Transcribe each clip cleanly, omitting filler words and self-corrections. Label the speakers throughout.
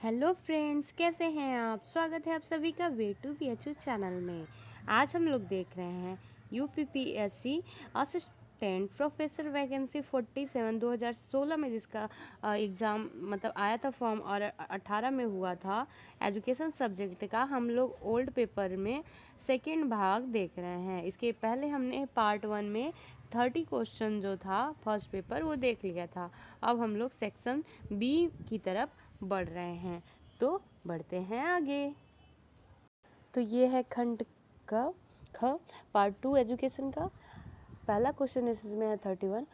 Speaker 1: Hello friends, कैसे हैं आप। स्वागत है आप सभी का way to B H channel में। आज हम लोग देख रहे हैं यूपीपीएससी असिस्टेंट प्रोफेसर वैकेंसी 47 2016 में, जिसका एग्ज़ाम मतलब आया था फॉर्म और 18 में हुआ था। एजुकेशन सब्जेक्ट का हम लोग ओल्ड पेपर में सेकेंड भाग देख रहे हैं। इसके पहले हमने पार्ट 1 में 30 क्वेश्चन जो था फर्स्ट पेपर वो देख लिया था। अब हम लोग सेक्शन बी की तरफ बढ़ रहे हैं, तो बढ़ते हैं आगे। तो ये है खंड का ख पार्ट 2 एजुकेशन का। पहला क्वेश्चन इसमें है 31।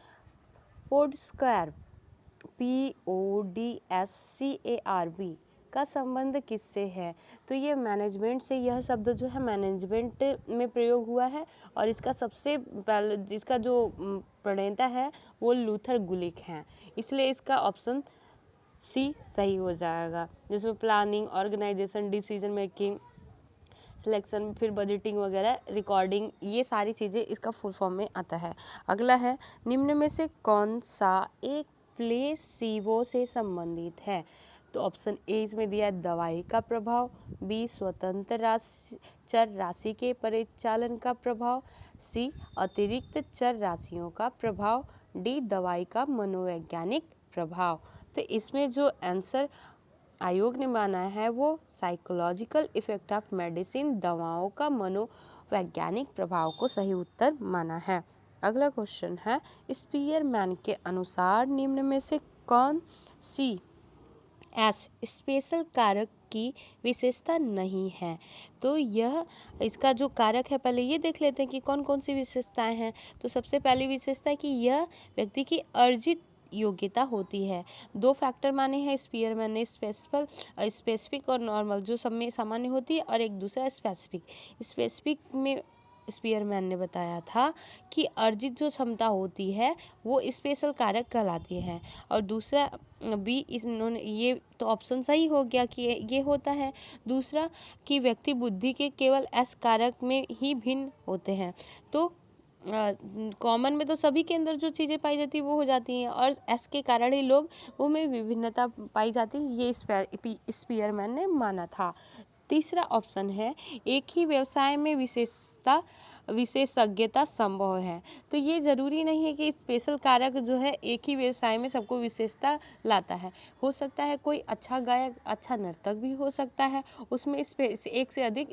Speaker 1: पोडस्क्वायर PODSCARB का संबंध किससे है। तो ये मैनेजमेंट से, यह शब्द जो है मैनेजमेंट में प्रयोग हुआ है और इसका सबसे पहले जिसका जो प्रणेता है वो लूथर गुलिक हैं, इसलिए इसका ऑप्शन सी सही हो जाएगा। जिसमें planning, organisation, decision making, selection, फिर बजटिंग वगैरह, रिकॉर्डिंग, ये सारी चीज़ें इसका फुल फॉर्म में आता है। अगला है, निम्न में से कौन सा एक प्लेसीबो से संबंधित है। तो ऑप्शन ए इसमें दिया है दवाई का प्रभाव, बी स्वतंत्र चर राशि के परिचालन का प्रभाव, सी अतिरिक्त चर राशियों का प्रभाव, डी दवाई का मनोवैज्ञानिक प्रभाव। तो इसमें जो आंसर आयोग ने माना है वो साइकोलॉजिकल इफेक्ट ऑफ मेडिसिन, दवाओं का मनोवैज्ञानिक प्रभाव को सही उत्तर माना है। अगला क्वेश्चन है, स्पीयरमैन के अनुसार निम्न में से कौन सी एस स्पेशल कारक की विशेषता नहीं है। तो यह इसका जो कारक है, पहले ये देख लेते हैं कि कौन कौन सी विशेषताएं हैं। तो सबसे पहली विशेषता है कि यह व्यक्ति की अर्जित योग्यता होती है। दो फैक्टर माने हैं स्पीयरमैन ने, स्पेसिफिक और नॉर्मल, जो सब में सामान्य होती है, और एक दूसरा स्पेसिफिक में स्पीयरमैन ने बताया था कि अर्जित जो क्षमता होती है वो स्पेशल कारक कहलाती है। और दूसरा बी, इन्होंने ये तो ऑप्शन सही हो गया कि ये होता है। दूसरा कि व्यक्ति बुद्धि के केवल एस कारक में ही भिन्न होते हैं। तो कॉमन में तो सभी के अंदर जो चीज़ें पाई जाती है वो हो जाती हैं, और एस के कारण ही लोग वो में विभिन्नता पाई जाती है, ये स्पीयरमैन ने माना था। तीसरा ऑप्शन है, एक ही व्यवसाय में विशेषज्ञता संभव है। तो ये ज़रूरी नहीं है कि स्पेशल कारक जो है एक ही व्यवसाय में सबको विशेषता लाता है। हो सकता है कोई अच्छा गायक, अच्छा नर्तक भी हो सकता है, उसमें एक से अधिक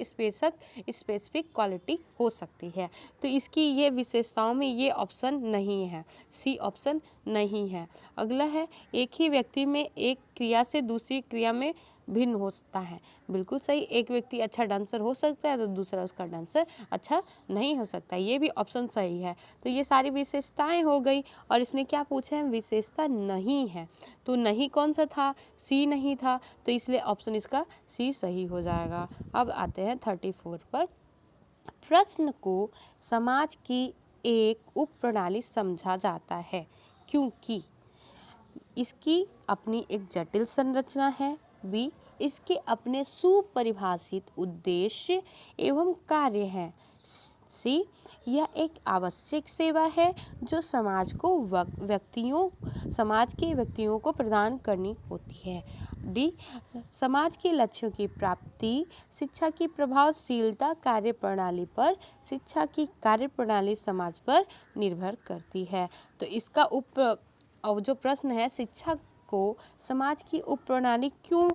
Speaker 1: स्पेसिफिक क्वालिटी हो सकती है। तो इसकी ये विशेषताओं में ये ऑप्शन नहीं है, सी ऑप्शन नहीं है। अगला है, एक ही व्यक्ति में एक क्रिया से दूसरी क्रिया में भिन्न हो सकता है। बिल्कुल सही, एक व्यक्ति अच्छा डांसर हो सकता है तो दूसरा उसका डांसर अच्छा नहीं हो सकता, ये भी ऑप्शन सही है। तो ये सारी विशेषताएं हो गई, और इसने क्या पूछा है, विशेषता नहीं है। तो नहीं कौन सा था, सी नहीं था, तो इसलिए ऑप्शन इसका सी सही हो जाएगा। अब आते हैं 34 पर। प्रश्न को समाज की एक उप प्रणाली समझा जाता है क्योंकि इसकी अपनी एक जटिल संरचना है, बी इसके अपने सुपरिभाषित उद्देश्य एवं कार्य हैं, सी यह एक आवश्यक सेवा है जो समाज के व्यक्तियों को प्रदान करनी होती है, डी समाज के लक्ष्यों की प्राप्ति, शिक्षा की प्रभावशीलता कार्यप्रणाली पर, शिक्षा की कार्यप्रणाली समाज पर निर्भर करती है। तो इसका और जो प्रश्न है, शिक्षा को समाज की उप प्रणाली क्यों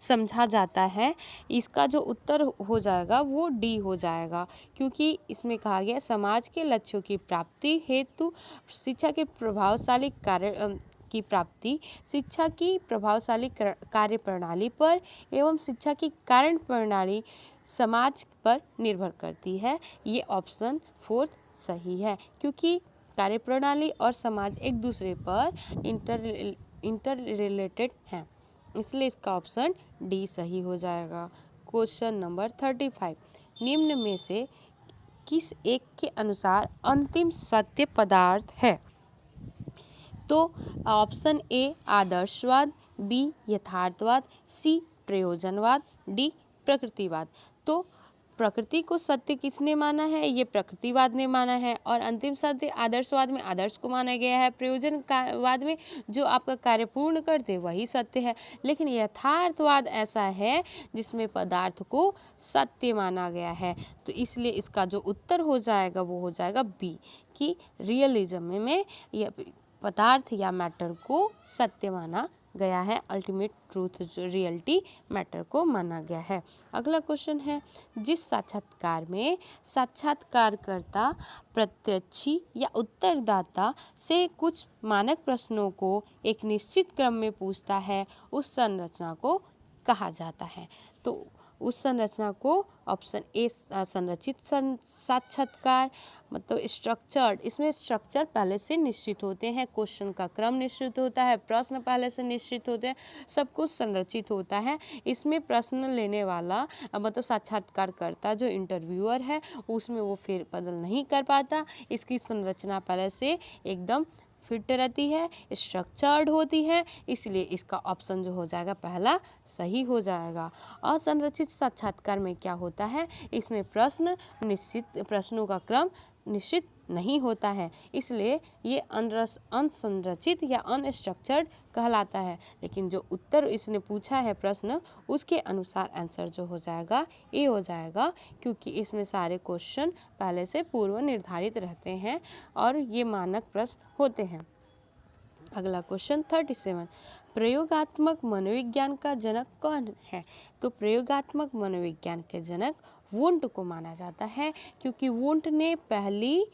Speaker 1: समझा जाता है, इसका जो उत्तर हो जाएगा वो डी हो जाएगा, क्योंकि इसमें कहा गया समाज के लक्ष्यों की प्राप्ति हेतु शिक्षा के प्रभावशाली कार्य प्रणाली पर एवं शिक्षा की कारण प्रणाली समाज पर निर्भर करती है। ये ऑप्शन 4 सही है, क्योंकि कार्यप्रणाली और समाज एक दूसरे पर इंटर रिलेटेड हैं, इसलिए इसका ऑप्शन डी सही हो जाएगा। क्वेश्चन नंबर 35, निम्न में से किस एक के अनुसार अंतिम सत्य पदार्थ है। तो ऑप्शन ए आदर्शवाद, बी यथार्थवाद, सी प्रयोजनवाद, डी प्रकृतिवाद। तो प्रकृति को सत्य किसने माना है? ये प्रकृतिवाद ने माना है। और अंतिम सत्य आदर्शवाद में आदर्श को माना गया है। प्रयोजनवाद में जो आपका कार्य पूर्ण करते वही सत्य है। लेकिन यथार्थवाद ऐसा है जिसमें पदार्थ को सत्य माना गया है। तो इसलिए इसका जो उत्तर हो जाएगा वो हो जाएगा बी, कि रियलिज्म में यह पदार्थ या मैटर को सत्य माना गया है। अल्टीमेट ट्रूथ जो रियलिटी मैटर को माना गया है। अगला क्वेश्चन है, जिस साक्षात्कार में साक्षात्कारकर्ता प्रत्याशी या उत्तरदाता से कुछ मानक प्रश्नों को एक निश्चित क्रम में पूछता है, उस संरचना को कहा जाता है। तो उस संरचना को ऑप्शन ए संरचित साक्षात्कार, मतलब स्ट्रक्चर्ड। इसमें स्ट्रक्चर पहले से निश्चित होते हैं, क्वेश्चन का क्रम निश्चित होता है, प्रश्न पहले से निश्चित होते हैं, सब कुछ संरचित होता है। इसमें प्रश्न लेने वाला मतलब साक्षात्कारकर्ता जो इंटरव्यूअर है उसमें वो फेर बदल नहीं कर पाता। इसकी संरचना पहले से एकदम फिट रहती है, स्ट्रक्चर्ड होती है, इसलिए इसका ऑप्शन जो हो जाएगा पहला सही हो जाएगा। असंरचित साक्षात्कार में क्या होता है, इसमें प्रश्नों का क्रम निश्चित नहीं होता है, इसलिए ये अनसंरचित या अनस्ट्रक्चर्ड कहलाता है। लेकिन जो उत्तर इसने पूछा है प्रश्न, उसके अनुसार आंसर जो हो जाएगा ए हो जाएगा, क्योंकि इसमें सारे क्वेश्चन पहले से पूर्व निर्धारित रहते हैं और ये मानक प्रश्न होते हैं। अगला क्वेश्चन 37, प्रयोगात्मक मनोविज्ञान का जनक कौन है? तो प्रयोगात्मक मनोविज्ञान के जनक वुंट को माना जाता है, क्योंकि वुंट ने पहली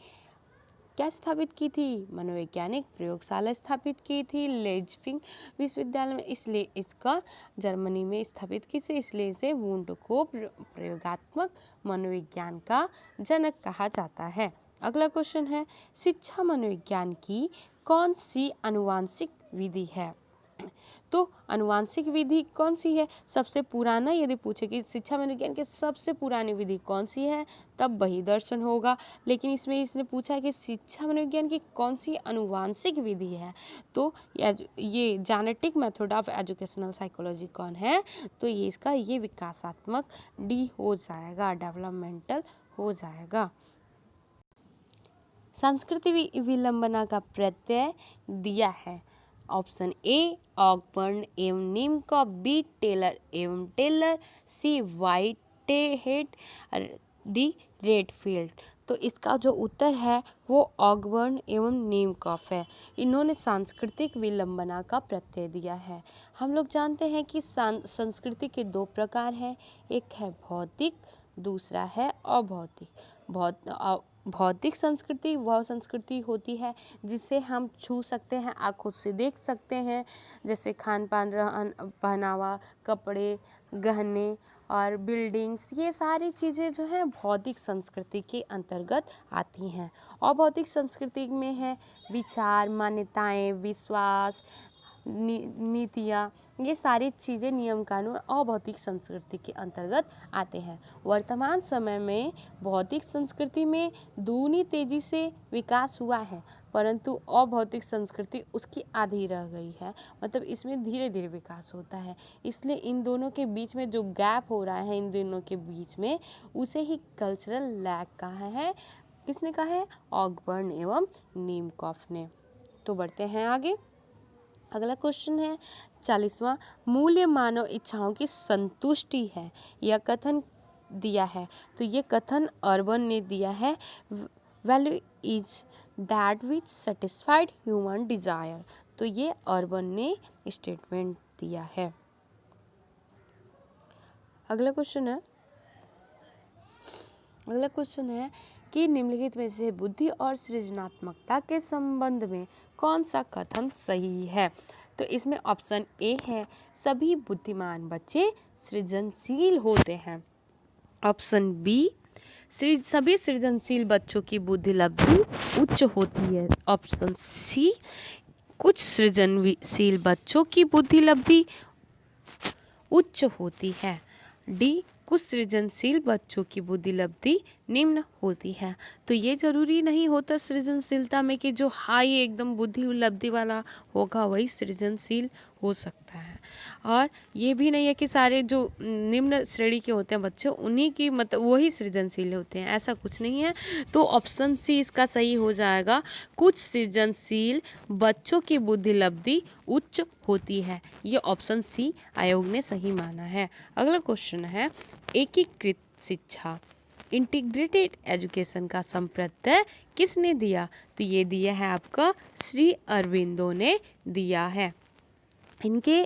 Speaker 1: क्या स्थापित की थी? मनोवैज्ञानिक प्रयोगशाला स्थापित की थी लेipzig विश्वविद्यालय में, इसलिए इसका जर्मनी में स्थापित की थी, इसलिए इसे वुंट को प्रयोगात्मक मनोविज्ञान का जनक कहा जाता है। अगला क्वेश्चन है, शिक्षा मनोविज्ञान की कौन सी आनुवांशिक विधि है? तो आनुवांशिक विधि कौन सी है? सबसे पुराना यदि पूछे कि शिक्षा मनोविज्ञान की सबसे पुरानी विधि कौन सी है, तब वही दर्शन होगा। लेकिन इसमें इसने पूछा है कि शिक्षा मनोविज्ञान की कौन सी आनुवांशिक विधि है, तो ये genetic method of educational psychology कौन है? तो ये इसका ये विकासात्मक डी हो जाएगा, डेवलपमेंटल हो जाएगा। संस्कृति विलंबना का प्रत्यय दिया है। ऑप्शन ए ऑगबर्न एवं निम्कोफ, बी टेलर एवं टेलर, सी व्हाइटहेड, डी रेडफील्ड। तो इसका जो उत्तर है वो ऑगबर्न एवं निम्कोफ है। इन्होंने सांस्कृतिक विलंबना का प्रत्यय दिया है। हम लोग जानते हैं कि संस्कृति के दो प्रकार हैं, एक है भौतिक, दूसरा है अभौतिक। भौतिक संस्कृति वह संस्कृति होती है जिसे हम छू सकते हैं, आँखों से देख सकते हैं, जैसे खान पान, रहन पहनावा, कपड़े, गहने और बिल्डिंग्स, ये सारी चीज़ें जो हैं भौतिक संस्कृति के अंतर्गत आती हैं। अभौतिक संस्कृति में है विचार, मान्यताएं, विश्वास, नीतियाँ, ये सारी चीज़ें, नियम कानून अभौतिक संस्कृति के अंतर्गत आते हैं। वर्तमान समय में भौतिक संस्कृति में दूनी तेजी से विकास हुआ है, परंतु अभौतिक संस्कृति उसकी आधी रह गई है, मतलब इसमें धीरे धीरे विकास होता है। इसलिए इन दोनों के बीच में जो गैप हो रहा है, इन दोनों के बीच में, उसे ही कल्चरल लैग कहा है। किसने कहा है? ऑगबर्न एवं निम्कोफ ने। तो बढ़ते हैं आगे। अगला क्वेश्चन है 40वां, मूल्य मानव इच्छाओं की संतुष्टि है, यह कथन दिया है। तो ये कथन अर्बन ने दिया है। Value is that which satisfied human desire. तो ये अर्बन ने स्टेटमेंट दिया है। अगला क्वेश्चन है कि निम्नलिखित में से बुद्धि और सृजनात्मकता के संबंध में कौन सा कथन सही है? तो इसमें ऑप्शन ए है, सभी बुद्धिमान बच्चे सृजनशील होते हैं। ऑप्शन बी, सभी सृजनशील बच्चों की बुद्धि लब्धि उच्च होती है। ऑप्शन सी, कुछ सृजनशील बच्चों की बुद्धि लब्धि उच्च होती है। डी, कुछ सृजनशील बच्चों की बुद्धि लब्धि निम्न होती है। तो ये जरूरी नहीं होता सृजनशीलता में कि जो हाई एकदम बुद्धि लब्धि वाला होगा वही सृजनशील हो सकता है। और ये भी नहीं है कि सारे जो निम्न श्रेणी के होते हैं बच्चे उन्हीं की मतलब वही सृजनशील होते हैं, ऐसा कुछ नहीं है। तो ऑप्शन सी इसका सही हो जाएगा। कुछ सृजनशील बच्चों की बुद्धि लब्धि उच्च होती है। ये ऑप्शन सी आयोग ने सही माना है। अगला क्वेश्चन है, एकीकृत शिक्षा इंटीग्रेटेड एजुकेशन का संप्रत्यय किसने दिया? तो ये दिया है आपका श्री अरविंदो ने दिया है। इनके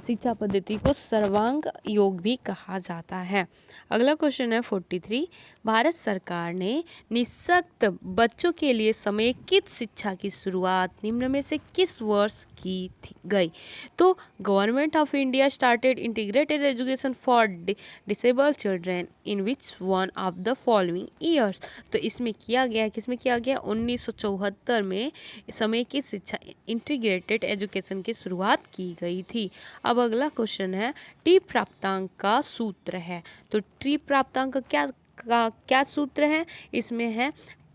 Speaker 1: शिक्षा पद्धति को सर्वांग योग भी कहा जाता है। अगला क्वेश्चन है 43, भारत सरकार ने निःशक्त बच्चों के लिए समेकित शिक्षा की शुरुआत निम्न में से किस वर्ष की गई? तो government of India started integrated education for disabled children in which one of the following years? तो इसमें किया गया, किसमें किया गया? 1974 में समेकित शिक्षा इंटीग्रेटेड एजुकेशन की शुरुआत की गई थी। अब अगला क्वेश्चन है, टी प्राप्तांक का सूत्र है। तो टी प्राप्तांक का क्या सूत्र है? इसमें है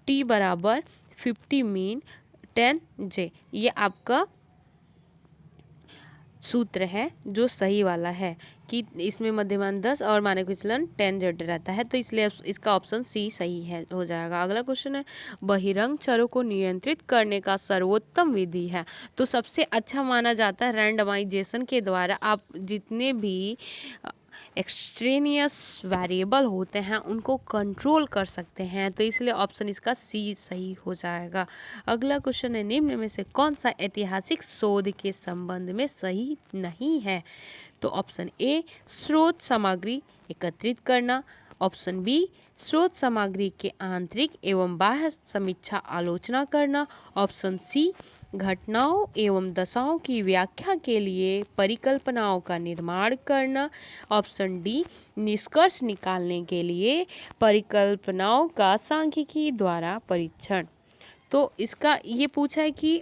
Speaker 1: टी बराबर 50 मीन 10 जे। ये आपका सूत्र है जो सही वाला है कि इसमें मध्यमान 10 और मानक विचलन 10 जेड रहता है, तो इसलिए इसका ऑप्शन सी सही है हो जाएगा। अगला क्वेश्चन है, बहिरंग चरों को नियंत्रित करने का सर्वोत्तम विधि है। तो सबसे अच्छा माना जाता है रैंडमाइजेशन के द्वारा आप जितने भी एक्सट्रेनियस वेरिएबल होते हैं उनको कंट्रोल कर सकते हैं, तो इसलिए ऑप्शन इसका सी सही हो जाएगा। अगला क्वेश्चन है, निम्न में से कौन सा ऐतिहासिक शोध के संबंध में सही नहीं है? तो ऑप्शन ए स्रोत सामग्री एकत्रित करना, ऑप्शन बी स्रोत सामग्री के आंतरिक एवं बाह्य समीक्षा आलोचना करना, ऑप्शन सी घटनाओं एवं दशाओं की व्याख्या के लिए परिकल्पनाओं का निर्माण करना, ऑप्शन डी निष्कर्ष निकालने के लिए परिकल्पनाओं का सांख्यिकी द्वारा परीक्षण। तो इसका ये पूछा है कि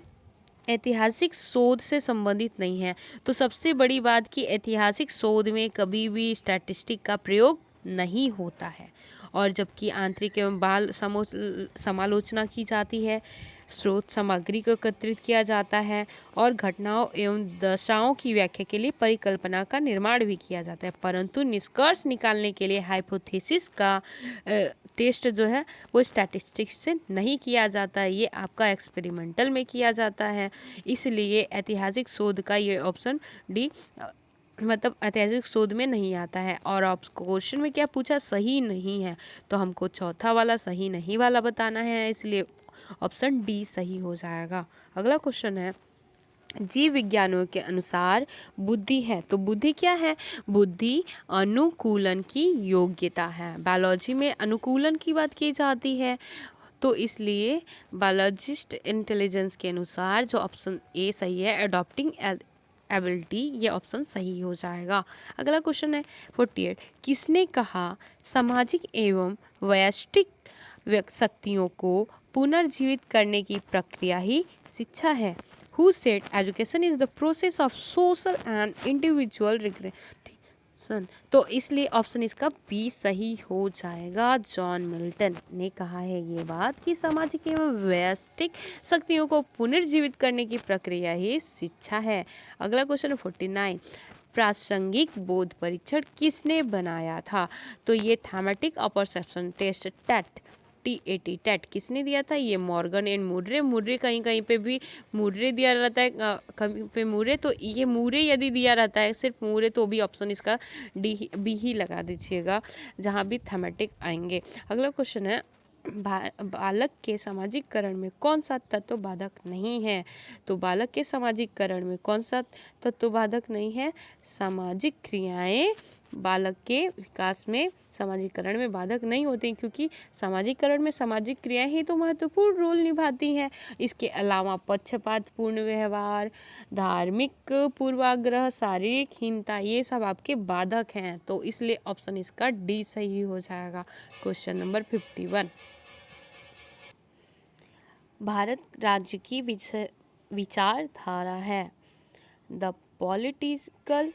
Speaker 1: ऐतिहासिक शोध से संबंधित नहीं है, तो सबसे बड़ी बात कि ऐतिहासिक शोध में कभी भी स्टैटिस्टिक का प्रयोग नहीं होता है, और जबकि आंतरिक एवं बाल समालोचना की जाती है, स्रोत सामग्री को एकत्रित किया जाता है और घटनाओं एवं दशाओं की व्याख्या के लिए परिकल्पना का निर्माण भी किया जाता है, परंतु निष्कर्ष निकालने के लिए हाइपोथेसिस का टेस्ट जो है वो स्टैटिस्टिक्स से नहीं किया जाता है, ये आपका एक्सपेरिमेंटल में किया जाता है। इसलिए ऐतिहासिक शोध का ये ऑप्शन डी मतलब ऐतिहासिक शोध में नहीं आता है। और आप क्वेश्चन में क्या पूछा, सही नहीं है, तो हमको चौथा वाला सही नहीं वाला बताना है, इसलिए ऑप्शन डी सही हो जाएगा। अगला क्वेश्चन है, जीव विज्ञानों के अनुसार बुद्धि है, तो बुद्धि क्या है? बुद्धि अनुकूलन की योग्यता है। बायोलॉजी में अनुकूलन की बात की जाती है, तो इसलिए बायोलॉजिस्ट इंटेलिजेंस के अनुसार जो ऑप्शन ए सही है, अडॉप्टिंग एबिलिटी, ये ऑप्शन सही हो जाएगा। अगला क्वेश्चन है 48, किसने कहा सामाजिक एवं वैयक्तिक शक्तियों को पुनर्जीवित करने की प्रक्रिया ही शिक्षा है? Who said education is the process of social and individual regression? तो इसलिए ऑप्शन इसका बी सही हो जाएगा। जॉन मिल्टन ने कहा है ये बात कि सामाजिक एवं वैयक्तिक शक्तियों को पुनर्जीवित करने की प्रक्रिया ही शिक्षा है। अगला क्वेश्चन 49, प्रासंगिक बोध परीक्षण किसने बनाया था? तो ये थैमेटिक apperception test TET TAT TET किसने दिया था? ये मॉर्गन एंड मुर्रे कहीं कहीं पे भी मुर्रे दिया रहता है, कहीं पे मुर्रे, तो ये मुर्रे यदि दिया रहता है सिर्फ मुर्रे तो भी ऑप्शन इसका डी बी ही लगा दीजिएगा जहाँ भी थैमेटिक आएंगे। अगला क्वेश्चन है, बालक के सामाजिककरण में कौन सा तत्व बाधक नहीं है? तो बालक के सामाजिककरण में कौन सा तत्व बाधक नहीं है? सामाजिक क्रियाएं बालक के विकास में सामाजिककरण में बाधक नहीं होती, क्योंकि सामाजिककरण में सामाजिक क्रियाएं ही तो महत्वपूर्ण रोल निभाती हैं। इसके अलावा पक्षपातपूर्ण व्यवहार, धार्मिक पूर्वाग्रह, शारीरिक हीनता, ये सब आपके बाधक हैं, तो इसलिए ऑप्शन इसका डी सही हो जाएगा। क्वेश्चन नंबर 51, भारत राज्य की विचारधारा है। The political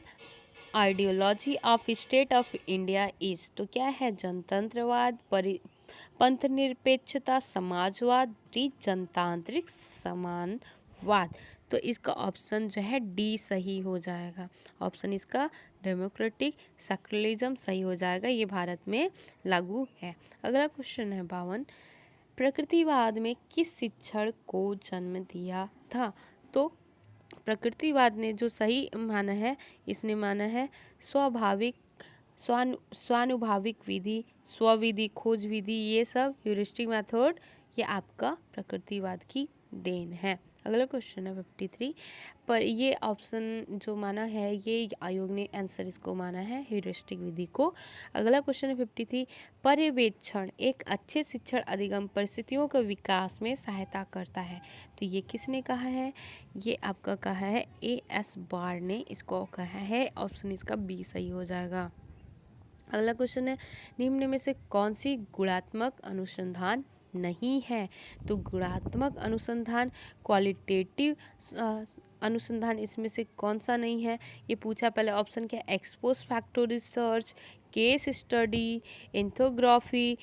Speaker 1: ideology of state of India is, तो क्या है? जनतंत्रवाद, पंथ निरपेक्षता, समाजवाद, जनतांत्रिक समानवाद। तो तो इसका ऑप्शन जो है डी सही हो जाएगा। ऑप्शन इसका डेमोक्रेटिक सेक्युलरिज्म सही हो जाएगा, ये भारत में लागू है। अगला क्वेश्चन है 52, प्रकृतिवाद में किस शिक्षण को जन्म दिया था? तो प्रकृतिवाद ने जो सही माना है, इसने माना है स्वाभाविक स्वानुभाविक विधि, स्वविधि, खोज विधि, ये सब ह्यूरिस्टिक मेथड, ये आपका प्रकृतिवाद की देन है। अगला क्वेश्चन है 53, पर ये ऑप्शन जो माना है, ये आयोग ने आंसर इसको माना है ह्यूरिस्टिक विधि को। अगला क्वेश्चन है 53, पर्यवेक्षण एक अच्छे शिक्षण अधिगम परिस्थितियों के विकास में सहायता करता है। तो ये किसने कहा है? ये आपका कहा है A.S. बार ने इसको कहा है। ऑप्शन इसका बी सही हो जाएगा। अगला क्वेश्चन है, निम्न में से कौन सी गुणात्मक अनुसंधान नहीं है? तो गुणात्मक अनुसंधान, क्वालिटेटिव अनुसंधान, इसमें से कौन सा नहीं है? ये पूछा पहले ऑप्शन क्या, ex post factor research, case study, ethnography,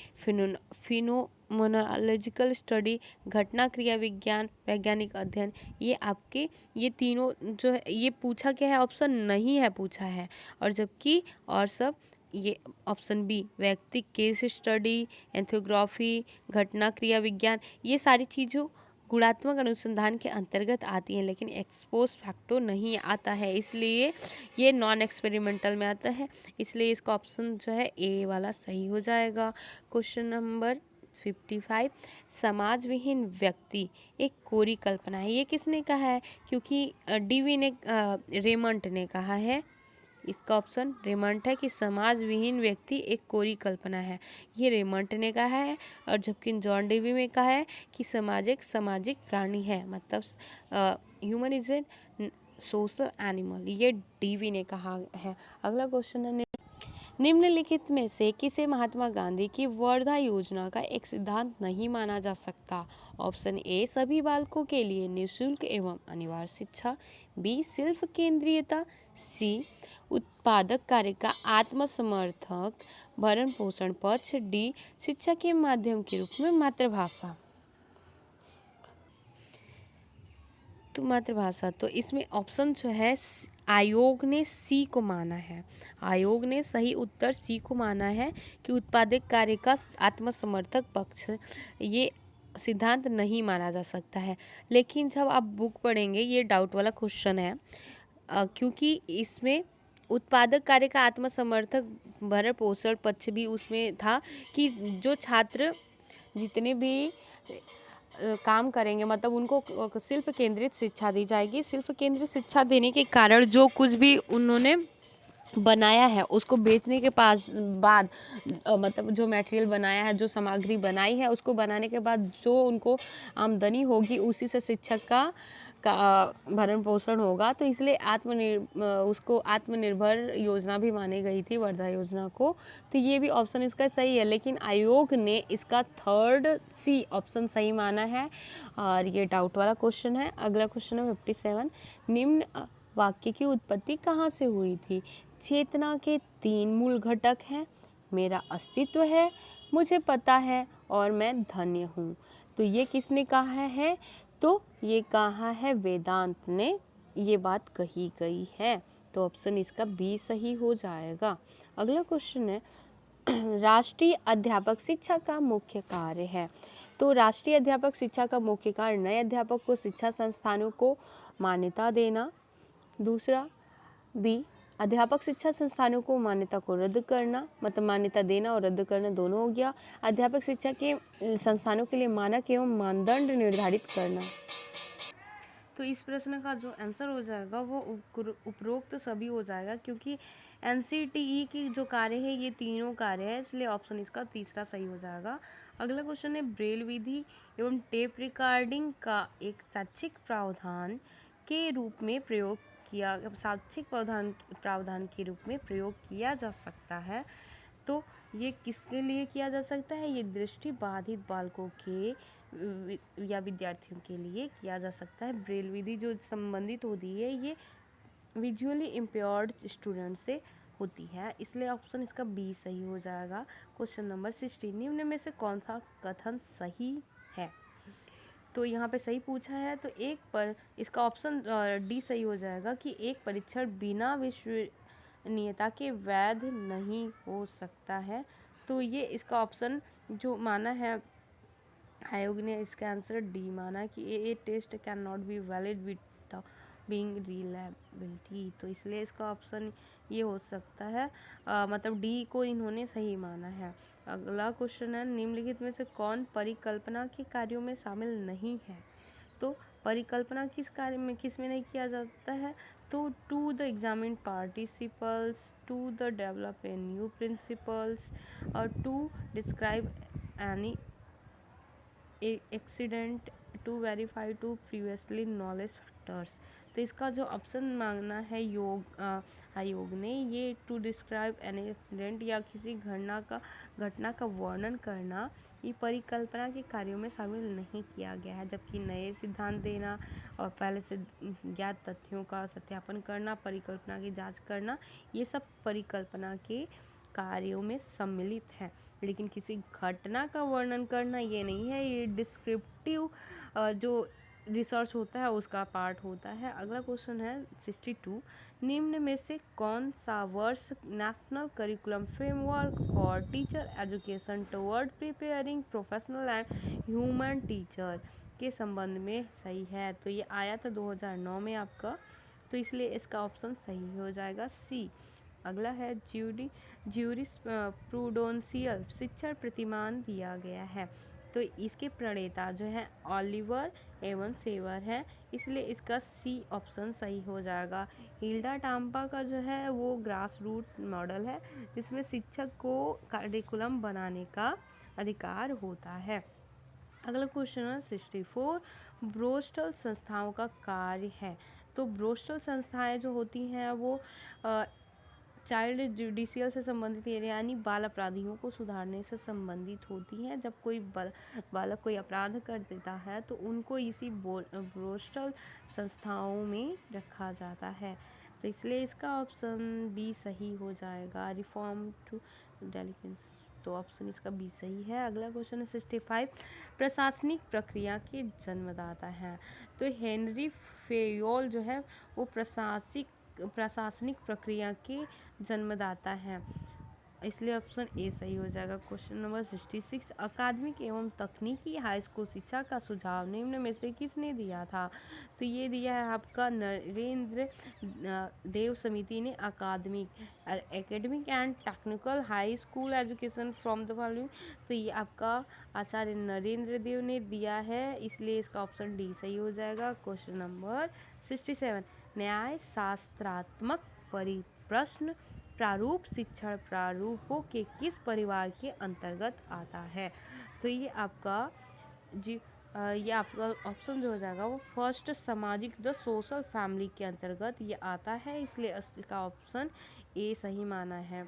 Speaker 1: phenomenological study, घटना क्रिया विज्ञान, वैज्ञानिक अध्ययन। ये आपके ये तीनों जो है, ये पूछा क्या है? ऑप्शन नहीं है पूछा है, और जबकि और सब ये ऑप्शन बी व्यक्तिक केस स्टडी, एंथोग्राफी, घटना क्रिया विज्ञान, ये सारी चीज़ों गुणात्मक अनुसंधान के अंतर्गत आती हैं, लेकिन एक्सपोस्ट फैक्टर नहीं आता है, इसलिए ये नॉन एक्सपेरिमेंटल में आता है, इसलिए इसका ऑप्शन जो है ए वाला सही हो जाएगा। क्वेश्चन नंबर 55, समाज विहीन व्यक्ति एक कोरी कल्पना है। ये किसने कहा है? क्योंकि डीवी ने रेमंड ने कहा है, इसका ऑप्शन रेमंड है कि समाज विहीन व्यक्ति एक कोरी कल्पना है, ये रेमंड ने कहा है। और जबकि जॉन डेवी में कहा है कि समाज एक सामाजिक प्राणी है, मतलब human is a social animal, ये डीवी ने कहा है। अगला क्वेश्चन है, निम्नलिखित में से किसे महात्मा गांधी की वर्धा योजना का एक सिद्धांत नहीं माना जा सकता? ऑप्शन ए सभी बालकों के लिए निःशुल्क एवं अनिवार्य शिक्षा, बी शिल्प केंद्रीयता, सी उत्पादक कार्य का आत्मसमर्थक भरण पोषण पक्ष, डी शिक्षा के माध्यम के रूप में मातृभाषा। तो मातृभाषा, तो इसमें ऑप्शन जो है आयोग ने सी को माना है। आयोग ने सही उत्तर सी को माना है कि उत्पादक कार्य का आत्मसमर्थक पक्ष ये सिद्धांत नहीं माना जा सकता है। लेकिन जब आप बुक पढ़ेंगे, ये डाउट वाला क्वेश्चन है, क्योंकि इसमें उत्पादक कार्य का आत्मसमर्थक भरण पोषण पक्ष भी उसमें था कि जो छात्र जितने भी काम करेंगे, मतलब उनको शिल्प केंद्रित शिक्षा दी जाएगी। शिल्प केंद्रित शिक्षा देने के कारण जो कुछ भी उन्होंने बनाया है उसको बेचने के बाद मतलब जो मटेरियल बनाया है, जो सामग्री बनाई है, उसको बनाने के बाद जो उनको आमदनी होगी, उसी से शिक्षक का भरण पोषण होगा। तो इसलिए उसको आत्मनिर्भर योजना भी मानी गई थी, वर्धा योजना को। तो ये भी ऑप्शन इसका सही है, लेकिन आयोग ने इसका थर्ड सी ऑप्शन सही माना है, और ये डाउट वाला क्वेश्चन है। अगला क्वेश्चन है 57, निम्न वाक्य की उत्पत्ति कहाँ से हुई थी? चेतना के 3 मूल घटक हैं, मेरा अस्तित्व है, मुझे पता है, और मैं धन्य हूँ। तो ये किसने कहा है? तो ये कहा है वेदांत ने, ये बात कही गई है। तो ऑप्शन इसका बी सही हो जाएगा। अगला क्वेश्चन है, राष्ट्रीय अध्यापक शिक्षा का मुख्य कार्य है। तो राष्ट्रीय अध्यापक शिक्षा का मुख्य कार्य नए अध्यापक को शिक्षा संस्थानों को मान्यता देना। दूसरा, बी अध्यापक शिक्षा संस्थानों को मान्यता को रद्द करना, मतलब मान्यता देना और रद्द करना दोनों हो गया। अध्यापक शिक्षा के संस्थानों के लिए मानक एवं मानदंड निर्धारित करना। तो इस प्रश्न का जो आंसर हो जाएगा वो उपरोक्त सभी हो जाएगा, क्योंकि NCTE की जो कार्य है ये तीनों कार्य है, इसलिए ऑप्शन इसका तीसरा सही हो जाएगा। अगला क्वेश्चन है, ब्रेल विधि एवं टेप रिकॉर्डिंग का एक शैक्षिक प्रावधान के रूप में प्रयोग किया, शैक्षिक प्रावधान के रूप में प्रयोग किया जा सकता है। तो ये किसके लिए किया जा सकता है? ये दृष्टि बाधित बालकों के या विद्यार्थियों के लिए किया जा सकता है। ब्रेल विधि जो संबंधित होती है ये विजुअली इम्पेयर्ड स्टूडेंट से होती है, इसलिए ऑप्शन इसका बी सही हो जाएगा। क्वेश्चन नंबर 60, निम्न में से कौन सा कथन सही है? तो यहाँ पे सही पूछा है, तो एक पर इसका ऑप्शन डी सही हो जाएगा कि एक परीक्षण बिना विश्वसनीयता के वैध नहीं हो सकता है। तो ये इसका ऑप्शन जो माना है आयोग ने, इसका आंसर डी माना कि a test can not be valid with being reliability. तो इसलिए इसका ऑप्शन ये हो सकता है, मतलब डी को इन्होंने सही माना है। अगला क्वेश्चन है, निम्नलिखित में से कौन परिकल्पना के कार्यों में शामिल नहीं है? तो परिकल्पना किस कार्य में, किस में नहीं किया जाता है? तो to the examine participles, to the develop a new principles, और to describe any accident, to verify to previously knowledge factors. तो इसका जो ऑप्शन मांगना है आयोग ने, ये टू डिस्क्राइब एन एक्सीडेंट या किसी घटना का वर्णन करना, ये परिकल्पना के कार्यों में शामिल नहीं किया गया है। जबकि नए सिद्धांत देना और पहले से ज्ञात तथ्यों का सत्यापन करना, परिकल्पना की जांच करना, ये सब परिकल्पना के कार्यों में सम्मिलित है। लेकिन किसी घटना का वर्णन करना ये नहीं है, ये डिस्क्रिप्टिव जो रिसर्च होता है उसका पार्ट होता है। अगला क्वेश्चन है 62, निम्न में से कौन सा वर्ष national curriculum framework for teacher education toward preparing professional and human teacher के संबंध में सही है? तो ये आया था 2009 में आपका, तो इसलिए इसका ऑप्शन सही हो जाएगा सी। अगला है ज्यूरिस्प्रूडेंशियल शिक्षण प्रतिमान दिया गया है। तो इसके प्रणेता जो है ऑलिवर एवन सेवर है, इसलिए इसका सी ऑप्शन सही हो जाएगा। हिल्डा टाम्पा का जो है वो ग्रास रूट मॉडल है, जिसमें शिक्षक को करिकुलम बनाने का अधिकार होता है। अगला क्वेश्चन है 64, ब्रोस्टल संस्थाओं का कार्य है। तो ब्रोस्टल संस्थाएं जो होती हैं वो चाइल्ड जुडिशियल से संबंधित यानी बाल अपराधियों को सुधारने से संबंधित होती हैं। जब कोई बालक कोई अपराध कर देता है तो उनको इसी ब्रोस्टल संस्थाओं में रखा जाता है। तो इसलिए इसका ऑप्शन बी सही हो जाएगा, रिफॉर्म टू डेलिकेंस। तो ऑप्शन इसका बी सही है। अगला क्वेश्चन है 65, प्रशासनिक प्रक्रिया के जन्मदाता हैं। तो हेनरी फेयोल जो है वो प्रशासनिक प्रक्रिया के जन्मदाता हैं, इसलिए ऑप्शन ए सही हो जाएगा। क्वेश्चन नंबर 66, अकादमिक एवं तकनीकी हाई स्कूल शिक्षा का सुझाव निम्न में से किसने दिया था? तो ये दिया है आपका नरेंद्र देव समिति ने academic and technical high school education from the following. तो ये आपका आचार्य नरेंद्र देव ने दिया है, इसलिए इसका ऑप्शन डी सही हो जाएगा। क्वेश्चन नंबर 67, न्याय शास्त्रात्मक परिप्रश्न प्रारूप शिक्षण प्रारूपों के किस परिवार के अंतर्गत आता है? तो ये आपका ऑप्शन जो हो जाएगा वो फर्स्ट सामाजिक द सोशल फैमिली के अंतर्गत ये आता है, इसलिए इसका ऑप्शन ए सही माना है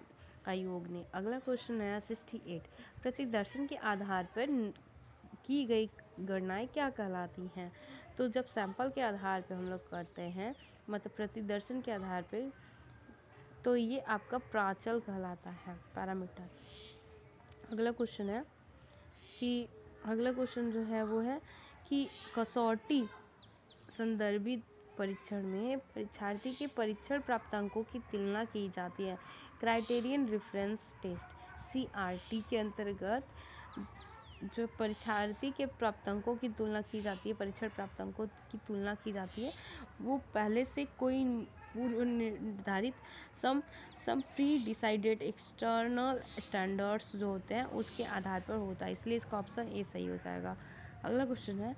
Speaker 1: आयोग ने। अगला क्वेश्चन है 68, प्रतिदर्शन के आधार पर की गई गणनाएं क्या कहलाती हैं? तो जब सैंपल के आधार पर हम लोग करते हैं, मतलब प्रतिदर्शन के आधार पर, तो ये आपका प्राचल कहलाता है, पैरामीटर। अगला क्वेश्चन है कि अगला क्वेश्चन जो है वो है कि कसौटी संदर्भित परीक्षण में परीक्षार्थी के परीक्षण प्राप्तांकों की तुलना की जाती है। क्राइटेरियन रेफरेंस टेस्ट CRT के अंतर्गत जो परीक्षार्थी के प्राप्तांकों की तुलना की जाती है, परीक्षण प्राप्तांकों की तुलना की जाती है, वो पहले से कोई पूर्व निर्धारित some pre decided external standards जो होते हैं उसके आधार पर होता है, इसलिए इसका ऑप्शन ए सही हो जाएगा। अगला क्वेश्चन है,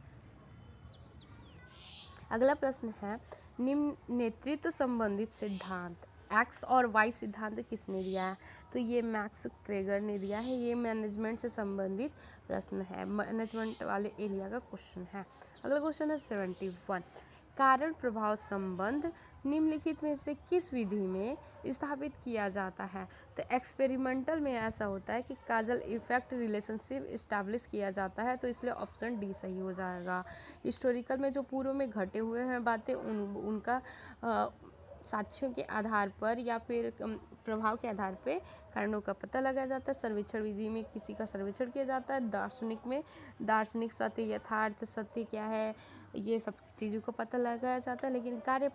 Speaker 1: अगला प्रश्न है, निम्न नेतृत्व संबंधित सिद्धांत एक्स और वाई सिद्धांत किसने दिया है? तो ये मैक्स क्रेगर ने दिया है। ये मैनेजमेंट से संबंधित प्रश्न है, मैनेजमेंट वाले एरिया का क्वेश्चन है। अगला क्वेश्चन है 71, कारण प्रभाव संबंध निम्नलिखित में से किस विधि में स्थापित किया जाता है? तो एक्सपेरिमेंटल में ऐसा होता है कि काजल इफेक्ट रिलेशनशिप इस्टेब्लिश किया जाता है, तो इसलिए ऑप्शन डी सही हो जाएगा। हिस्टोरिकल में जो पूर्व में घटे हुए हैं बातें उनका साक्ष्यों के आधार पर या फिर प्रभाव के आधार पे कारणों का पता लगाया जाता है। सर्वेक्षण विधि में किसी का सर्वेक्षण किया जाता है। दार्शनिक में दार्शनिक सत्य, यथार्थ सत्य क्या है, ये सब चीज़ों का पता लगाया जाता है। लेकिन कार्य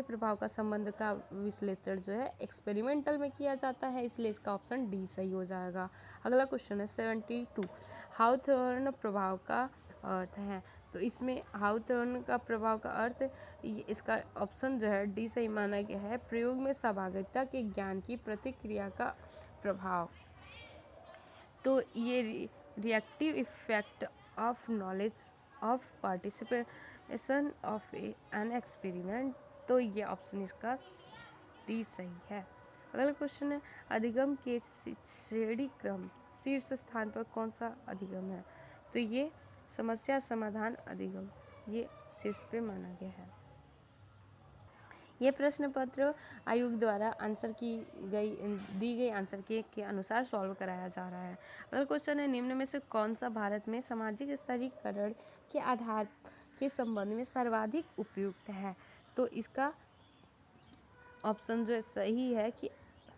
Speaker 1: प्रभाव का संबंध का विश्लेषण जो है एक्सपेरिमेंटल में किया जाता है, इसलिए इसका ऑप्शन डी सही हो जाएगा। अगला क्वेश्चन है 72, हाउथॉर्न प्रभाव का अर्थ है। तो इसमें हाउथॉर्न का प्रभाव का अर्थ, इसका ऑप्शन जो है डी सही माना गया है। प्रयोग में सहभागिता के ज्ञान की प्रतिक्रिया का प्रभाव। तो ये reactive effect of knowledge of participation of an experiment. तो ये ऑप्शन इसका डी सही है। अगला क्वेश्चन है अधिगम के श्रेणी क्रम शीर्ष स्थान पर कौन सा अधिगम है। तो ये समस्या समाधान अधिगम, ये शीर्ष पे माना गया है। ये प्रश्न पत्र आयोग द्वारा दी गई आंसर के अनुसार सॉल्व कराया जा रहा है। अगला क्वेश्चन है निम्न में से कौन सा भारत में सामाजिक स्तरीकरण के आधार के संबंध में सर्वाधिक उपयुक्त है। तो इसका ऑप्शन जो सही है कि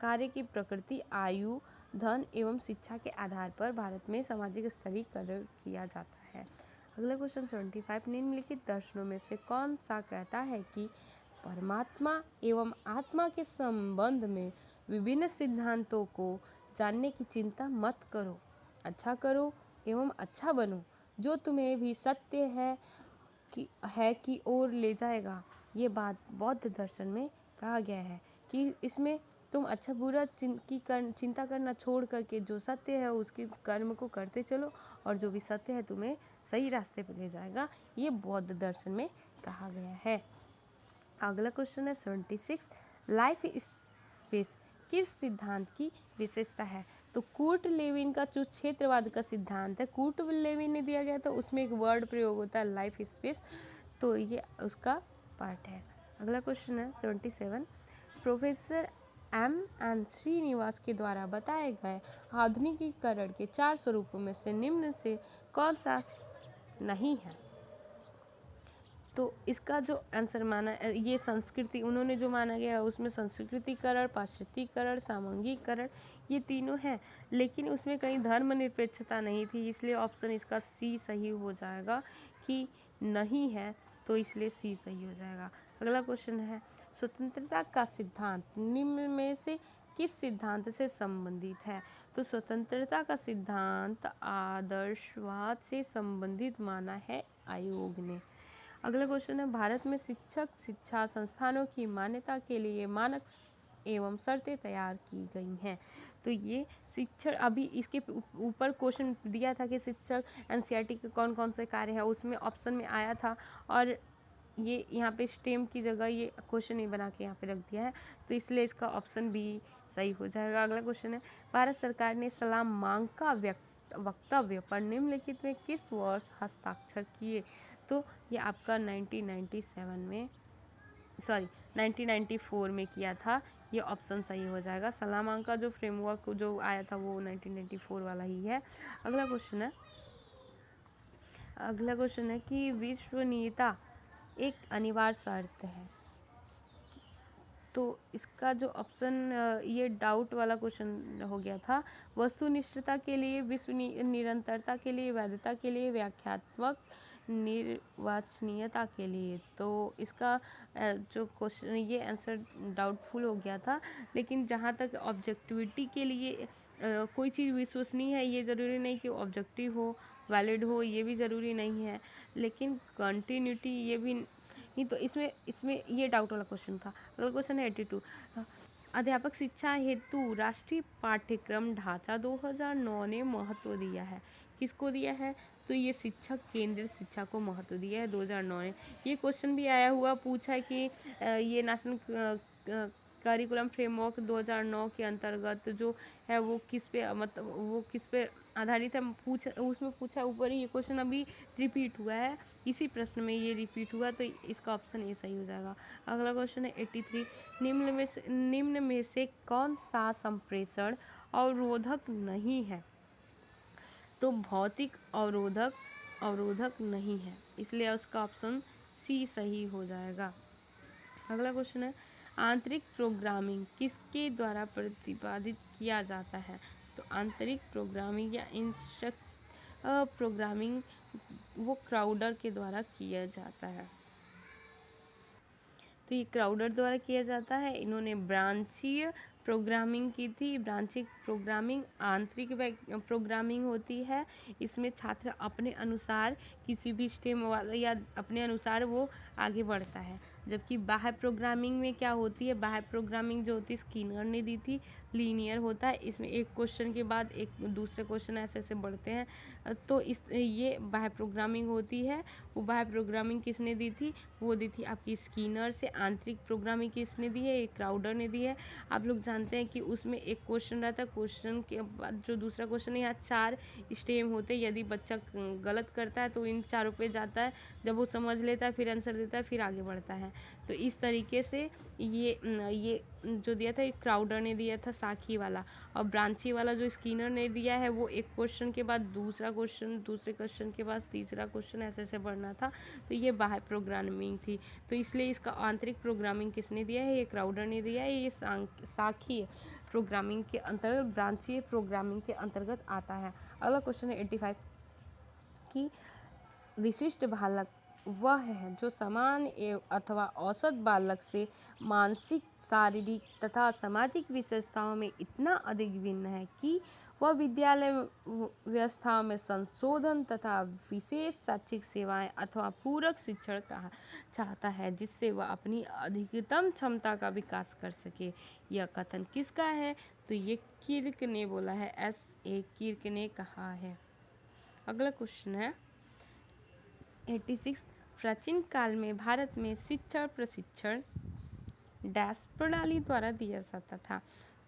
Speaker 1: कार्य की प्रकृति, आयु, धन एवं शिक्षा के आधार पर भारत में सामाजिक स्तरीकरण किया जाता है। अगला क्वेश्चन 75, निम्नलिखित दर्शनों में से कौन सा कहता है कि परमात्मा एवं आत्मा के संबंध में विभिन्न सिद्धांतों को जानने की चिंता मत करो, अच्छा करो एवं अच्छा बनो, जो तुम्हें भी सत्य है कि ओर ले जाएगा। ये बात बौद्ध दर्शन में कहा गया है कि इसमें तुम अच्छा बुरा चिंता करना छोड़ करके जो सत्य है उसके कर्म को करते चलो, और जो भी सत्य है तुम्हें सही रास्ते पर ले जाएगा। ये बौद्ध दर्शन में कहा गया है। अगला क्वेश्चन है 76, लाइफ स्पेस किस सिद्धांत की विशेषता है। तो कूर्ट लेविन का जो क्षेत्रवाद का सिद्धांत है, कूर्ट लेविन ने दिया गया, तो उसमें एक वर्ड प्रयोग होता है लाइफ स्पेस, तो ये उसका पार्ट है। अगला क्वेश्चन है 77, प्रोफेसर एन श्रीनिवास के द्वारा बताए गए आधुनिकीकरण के 4 स्वरूपों में से निम्न से कौन सा नहीं है। तो इसका जो आंसर माना, ये संस्कृति उन्होंने जो माना गया है उसमें संस्कृतिकरण, पाश्चात्यकरण, सामंगिकरण, ये तीनों हैं, लेकिन उसमें कहीं धर्मनिरपेक्षता नहीं थी, इसलिए ऑप्शन इसका सी सही हो जाएगा कि नहीं है, तो इसलिए सी सही हो जाएगा। अगला क्वेश्चन है स्वतंत्रता का सिद्धांत निम्न में से किस सिद्धांत से संबंधित है। तो स्वतंत्रता का सिद्धांत आदर्शवाद से संबंधित माना है आयोग ने। अगला क्वेश्चन है भारत में शिक्षा संस्थानों की मान्यता के लिए मानक एवं शर्तें तैयार की गई हैं। तो ये शिक्षण, अभी इसके ऊपर क्वेश्चन दिया था कि शिक्षक एनसीईआरटी के कौन कौन से कार्य हैं, उसमें ऑप्शन में आया था, और ये यहाँ पे स्टेम की जगह ये क्वेश्चन ही बना के यहाँ पे रख दिया है, तो इसलिए इसका ऑप्शन बी सही हो जाएगा। अगला क्वेश्चन है भारत सरकार ने सलाम मांग का वक्तव्य पर निम्नलिखित में किस वर्ष हस्ताक्षर किए। तो ये आपका 1994 में किया था, ये ऑप्शन सही हो जाएगा। सलाम मांग का जो फ्रेमवर्क जो आया था वो 1994 वाला ही है। अगला क्वेश्चन है कि विश्वसनीयता एक अनिवार्य शर्त है। तो इसका जो ऑप्शन, ये डाउट वाला क्वेश्चन हो गया था। वस्तुनिष्ठता के लिए, विश्व निरंतरता के लिए, वैधता के लिए, व्याख्यात्मक निर्वाचनीयता के लिए। तो इसका जो क्वेश्चन, ये आंसर डाउटफुल हो गया था, लेकिन जहाँ तक ऑब्जेक्टिविटी के लिए कोई चीज़ विश्वसनीय है, ये ज़रूरी नहीं कि ऑब्जेक्टिव हो, वैलिड हो, ये भी ज़रूरी नहीं है, लेकिन कंटिन्यूटी ये भी नहीं। तो इसमें ये डाउट वाला क्वेश्चन था। अगला क्वेश्चन है 82, अध्यापक शिक्षा हेतु राष्ट्रीय पाठ्यक्रम ढांचा 2009 ने महत्व दिया है, किसको दिया है। तो ये शिक्षक केंद्रित शिक्षा को महत्व दिया है 2009 ने। ये क्वेश्चन भी आया हुआ, पूछा है कि ये नेशनल करिकुलम फ्रेमवर्क 2009 के अंतर्गत जो है वो किस पे आधारित है, उसमें पूछा ऊपर ही। ये क्वेश्चन अभी रिपीट हुआ है, इसी प्रश्न में ये रिपीट हुआ, तो इसका ऑप्शन ये सही हो जाएगा। अगला क्वेश्चन है 83, निम्न में से कौन सा संप्रेषण अवरोधक नहीं है। तो भौतिक अवरोधक नहीं है, इसलिए उसका ऑप्शन सी सही हो जाएगा। अगला क्वेश्चन है, आंतरिक प्रोग्रामिंग किसके द्वारा प्रतिपादित किया जाता है? तो आंतरिक प्रोग्रामिंग या इंस्ट्रक्शन प्रोग्रामिंग वो क्राउडर के द्वारा किया जाता है। तो ये क्राउडर द्वारा किया जाता है। इन्होंने ब्रांचीय प्रोग्रामिंग की थी। ब्रांचीय प्रोग्रामिंग आंतरिक प्रोग्रामिंग होती है। इसमें छात्र अपने अनुसार किसी भी स्टेम वाला या अपने अनुसार वो आगे बढ़ता है। जबकि बाह्य प्रोग्रामिंग में क्या होती है, बाह्य प्रोग्रामिंग जो होती है स्किनर ने दी थी, लीनियर होता है। इसमें एक क्वेश्चन के बाद एक दूसरे क्वेश्चन ऐसे ऐसे बढ़ते हैं। तो ये बाह्य प्रोग्रामिंग होती है। वो बाह्य प्रोग्रामिंग किसने दी थी? वो दी थी आपकी स्किनर से। आंतरिक प्रोग्रामिंग किसने दी है? एक क्राउडर ने दी है। आप लोग जानते हैं कि उसमें एक क्वेश्चन रहता है, क्वेश्चन के बाद जो दूसरा क्वेश्चन है, यहाँ 4 स्टेम होते हैं। यदि बच्चा गलत करता है तो इन चारों पे जाता है, जब वो समझ लेता है फिर आंसर देता है, फिर आगे बढ़ता है। तो इस तरीके से ये जो दिया था क्राउडर ने दिया था साखी वाला, और ब्रांची वाला जो स्किनर ने दिया है वो एक क्वेश्चन के बाद दूसरा क्वेश्चन, दूसरे क्वेश्चन के बाद तीसरा क्वेश्चन, ऐसे ऐसे बढ़ना था। तो ये बाह्य प्रोग्रामिंग थी। तो इसलिए इसका आंतरिक प्रोग्रामिंग किसने दिया है? ये क्राउडर ने दिया है। ये साखी प्रोग्रामिंग के अंतर्गत, ब्रांचीय प्रोग्रामिंग के अंतर्गत आता है। अगला क्वेश्चन है 85 की विशिष्ट बालक वह है जो समान अथवा औसत बालक से मानसिक, शारीरिक तथा सामाजिक विशेषताओं में इतना अधिक भिन्न है कि वह विद्यालय व्यवस्थाओं में संशोधन तथा विशेष शैक्षिक सेवाएं अथवा पूरक शिक्षण का चाहता है, जिससे वह अपनी अधिकतम क्षमता का विकास कर सके। यह कथन किसका है? तो ये किर्क ने बोला है, किर्क ने कहा है। अगला क्वेश्चन है 86, प्राचीन काल में भारत में शिक्षण प्रशिक्षण डैश प्रणाली द्वारा दिया जाता था।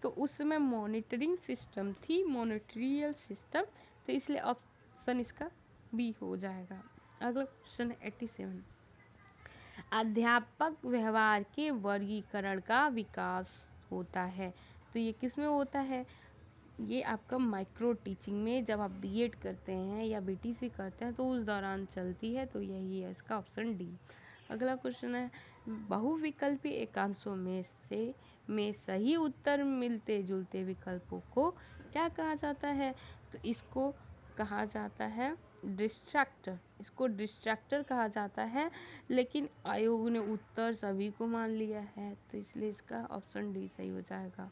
Speaker 1: तो उस समय मॉनिटरिंग सिस्टम थी, मॉनिटरियल सिस्टम। तो इसलिए ऑप्शन इसका बी हो जाएगा। अगला क्वेश्चन है 87, अध्यापक व्यवहार के वर्गीकरण का विकास होता है। तो ये किस में होता है? ये आपका माइक्रो टीचिंग में, जब आप बीएड करते हैं या बीटीसी करते हैं तो उस दौरान चलती है। तो यही है इसका ऑप्शन डी। अगला क्वेश्चन है, बहुविकल्पी एकांशों में सही उत्तर मिलते जुलते विकल्पों को क्या कहा जाता है? तो इसको कहा जाता है डिस्ट्रैक्टर। इसको डिस्ट्रैक्टर कहा जाता है, लेकिन आयोग ने उत्तर सभी को मान लिया है, तो इसलिए इसका ऑप्शन डी सही हो जाएगा।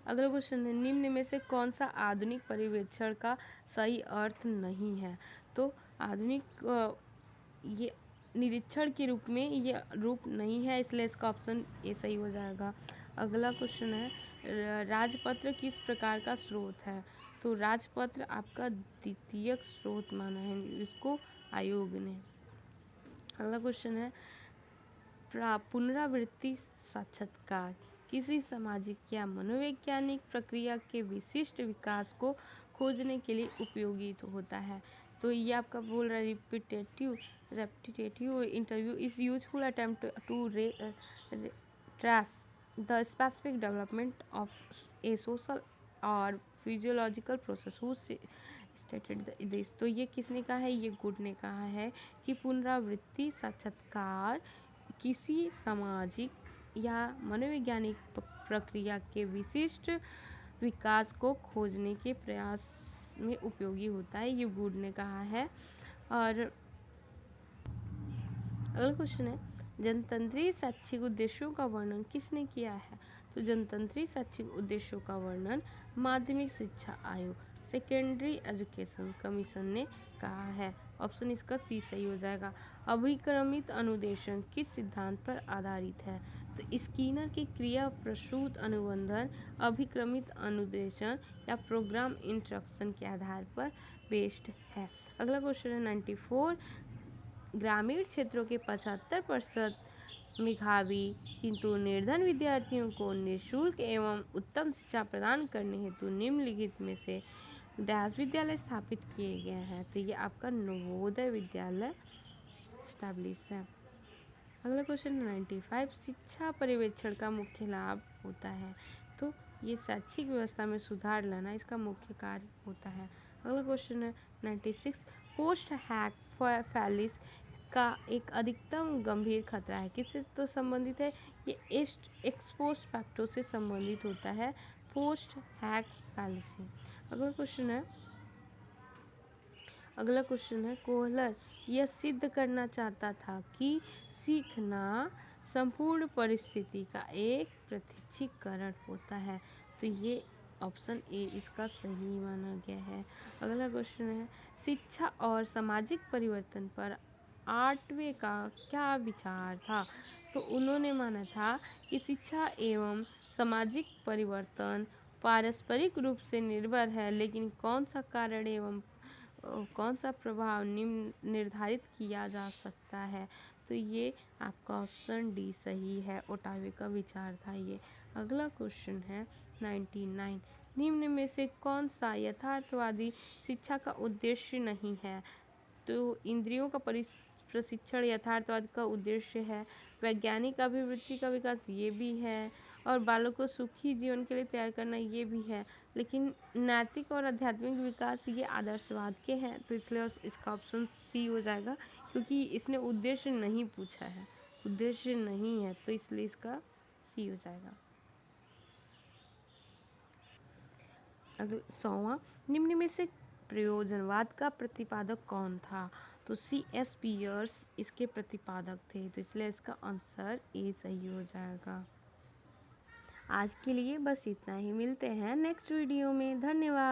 Speaker 1: अगला क्वेश्चन है, निम्न में से कौन सा आधुनिक परिवेक्षण का सही अर्थ नहीं है? तो आधुनिक ये निरीक्षण के रूप में ये रूप नहीं है, इसलिए इसका ऑप्शन ए सही हो जाएगा। अगला क्वेश्चन है, राजपत्र किस प्रकार का स्रोत है? तो राजपत्र आपका द्वितीयक स्रोत माना है इसको आयोग ने। अगला क्वेश्चन है, पुनरावृत्ति साक्षात्कार किसी सामाजिक या मनोवैज्ञानिक प्रक्रिया के विशिष्ट विकास को खोजने के लिए उपयोगी होता है। तो ये आपका बोल रहा है repetitive interview is useful attempt to trace the specific development of a social or physiological process who stated this। तो ये किसने कहा है? ये गुड ने कहा है कि पुनरावृत्ति साक्षात्कार किसी सामाजिक या मनोवैज्ञानिक प्रक्रिया के विशिष्ट विकास को खोजने के प्रयास में उपयोगी होता है, ये गुड ने कहा है। और अगला क्वेश्चन है, जनतंत्री शैक्षिक उद्देश्यों का वर्णन किसने किया है? तो जनतंत्री शैक्षिक उद्देश्यों का वर्णन माध्यमिक शिक्षा आयोग, सेकेंडरी एजुकेशन कमीशन ने कहा है। ऑप्शन इसका सी सही हो जाएगा। अभिक्रमित अनुदेशन किस सिद्धांत पर आधारित है? तो स्किनर की क्रिया प्रसूत अनुबंधन अभिक्रमित अनुदेशन या प्रोग्राम इंस्ट्रक्शन के आधार पर बेस्ड है। अगला क्वेश्चन है 94, ग्रामीण क्षेत्रों के 75% मेधावी किंतु निर्धन विद्यार्थियों को निःशुल्क एवं उत्तम शिक्षा प्रदान करने हेतु निम्नलिखित में से डैश विद्यालय स्थापित किए गए हैं। तो ये आपका नवोदय विद्यालय स्टैब्लिश है। अगला क्वेश्चन 95, शिक्षा पर्यवेक्षण का मुख्य लाभ होता है। तो ये शैक्षिक व्यवस्था में सुधार लाना इसका मुख्य कार्य होता है। अगला क्वेश्चन है 96, पोस्ट हैक फैलिस का एक अधिकतम गंभीर खतरा है। किससे तो संबंधित है? ये एक्सपोस्ट फैक्टरों से संबंधित होता है, पोस्ट हैक फैलेसी। अगला क्वेश्चन है कोहलर यह सिद्ध करना चाहता था कि सीखना संपूर्ण परिस्थिति का एक प्रत्यक्षीकरण होता है। तो ये ऑप्शन ए इसका सही माना गया है। अगला क्वेश्चन है शिक्षा और सामाजिक परिवर्तन पर आठवें का क्या विचार था? तो उन्होंने माना था कि शिक्षा एवं सामाजिक परिवर्तन पारस्परिक रूप से निर्भर है, लेकिन कौन सा कारण एवं कौन सा प्रभाव निम्न निर्धारित किया जा सकता है? तो ये आपका ऑप्शन डी सही है, ओटावे का विचार था ये। अगला क्वेश्चन है 99 निम्न में से कौन सा यथार्थवादी शिक्षा का उद्देश्य नहीं है? तो इंद्रियों का प्रशिक्षण यथार्थवाद का उद्देश्य है, वैज्ञानिक अभिवृत्ति का विकास ये भी है, और बालों को सुखी जीवन के लिए तैयार करना ये भी है, लेकिन नैतिक और आध्यात्मिक विकास ये आदर्शवाद के हैं। तो इसलिए इसका ऑप्शन सी हो जाएगा, क्योंकि इसने उद्देश्य नहीं पूछा है, उद्देश्य नहीं है, तो इसलिए इसका सी हो जाएगा। अगला 100वां निम्न में से प्रयोजनवाद का प्रतिपादक कौन था? तो C.S. पियर्स इसके प्रतिपादक थे, तो इसलिए इसका आंसर ए सही हो जाएगा। आज के लिए बस इतना ही, मिलते हैं नेक्स्ट वीडियो में। धन्यवाद।